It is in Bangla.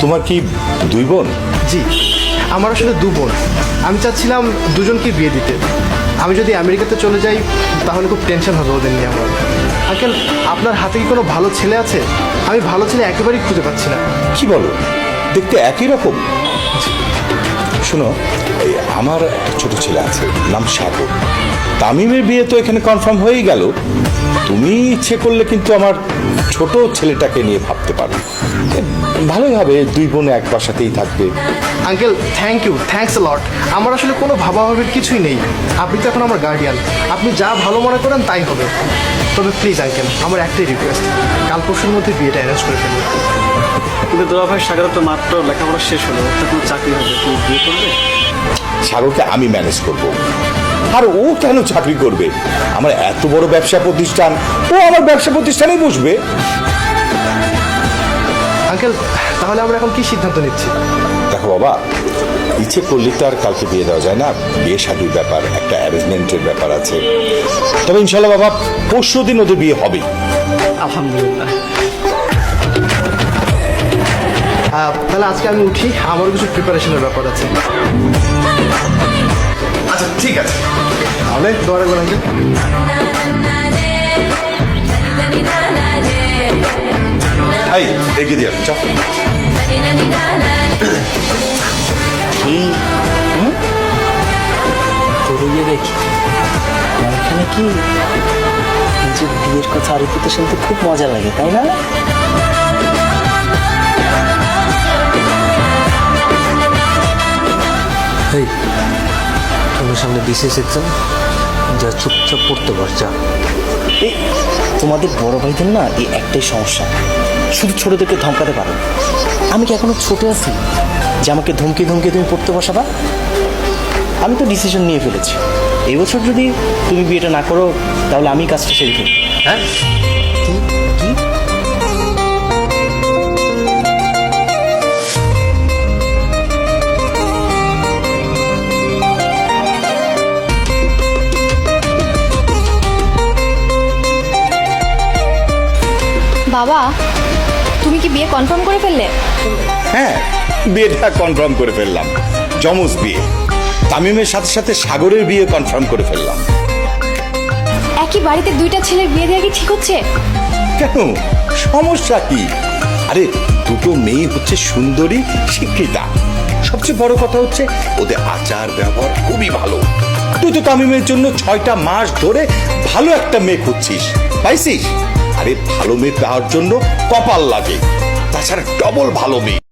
তোমার কি দুই বোন? জি, আমার আসলে দু বোন। আমি চাচ্ছিলাম দুজনকে বিয়ে দিতে। আমি যদি আমেরিকাতে চলে যাই তাহলে খুব টেনশন হবে ওদের নিয়ে আমার। আঙ্কেল, আপনার হাতে কি কোনো ভালো ছেলে আছে? আমি ভালো ছেলে একেবারেই খুঁজে পাচ্ছি না। কি বলো, দেখতে একই রকম? শোনো, এই আমার একটা ছোট ছেলে আছে, নাম সাগর। তামিমের বিয়ে তো এখানে কনফার্ম হয়েই গেল। তুমি ইচ্ছে করলে কিন্তু আমার ছোট ছেলেটাকে নিয়ে ভাবতে পারো। ভালোই হবে, দুই বোন এক বাসাতেই থাকবে। আঙ্কেল, থ্যাঙ্কস আ লট। আমার আসলে কোনো ভাবাভাবির কিছুই নেই। আপনি তো এখন আমার গার্ডিয়ান। আপনি যা ভালো মনে করেন তাই হবে। তবে প্লিজ আঙ্কেল, আমার একটাই রিকোয়েস্ট, কাল পরশুর মধ্যে বিয়েটা অ্যারেঞ্জ করে ফেলুন। কিন্তু দোয়া ভাই, সাগরের তো মাত্র লেখাপড়া শেষ হলো, ওর তো কোনো চাকরি হবে, তুই বিয়ে করবে? সাগরকে আমি ম্যানেজ করব। আর ও কেন চাকরি করবে? আমার এত বড় ব্যবসা প্রতিষ্ঠান, ও আমার ব্যবসা প্রতিষ্ঠানেই বসবে। আঙ্কেল, তাহলে আমরা এখন কি সিদ্ধান্ত নিচ্ছি? দেখো বাবা, ইচ্ছে করলে তো আর কালকে বিয়ে দেওয়া যায় না। বিয়ে শাদীর ব্যাপার, একটা অ্যারেঞ্জমেন্টের ব্যাপার আছে। তবে ইনশাল্লাহ বাবা, পরশু দিন ওদের বিয়ে হবে। আলহামদুলিল্লাহ। তাহলে আজকে আমি উঠি, আমারও কিছু প্রিপারেশনের ব্যাপার আছে। আচ্ছা ঠিক আছে, তাহলে দোয়া রাখবেন আঙ্কেল। এই এগিয়ে দিয়ে আসো, চাপ। তোর দেখি এখানে কি যে বিয়ের কথা আর একটু শুনতে খুব মজা লাগে, তাই না? এই তোমার সামনে বিশেষ এক্সাম, যা চুপচাপ পড়তে পার, যা। এই তোমাদের বড় ভাইদের না এই একটাই সমস্যা, শুধু ছোটদেরকে ধমকাতে পারো। আমি কি এখনো ছোট আছি যে আমাকে ধমকে ধমকে তুমি পড়তে বসাবা? আমি তো ডিসিশন নিয়ে ফেলেছি, এই বছর যদি তুমি বিয়েটা না করো তাহলে আমি কাজটা সেরে ফেলি। হ্যাঁ, কি কি বাবা, তুমি কি বিয়ে কনফার্ম করে ফেললে? হ্যাঁ, বিয়েটা কনফার্ম করে ফেললাম। জমজ বিয়ে। তামিমের সাথে সাথে সাগরের বিয়ে কনফার্ম করে ফেললাম। একই বাড়িতে দুইটা ছেলের বিয়ে দেওয়া কি ঠিক হচ্ছে? কেন, সমস্যা কি? আরে দুটো মেয়ে হচ্ছে সুন্দরী, শিক্ষিতা। সবচেয়ে বড় কথা হচ্ছে ওদের আচার ব্যবহার খুবই ভালো। তুই তো তামিমের জন্য 6টা মাস ধরে ভালো একটা মেয়ে খুঁজছিস, পাইছিস? আরে ভালো মেয়ে পাওয়ার জন্য কপাল লাগে, তাছাড়া ডবল ভালো মেয়ে।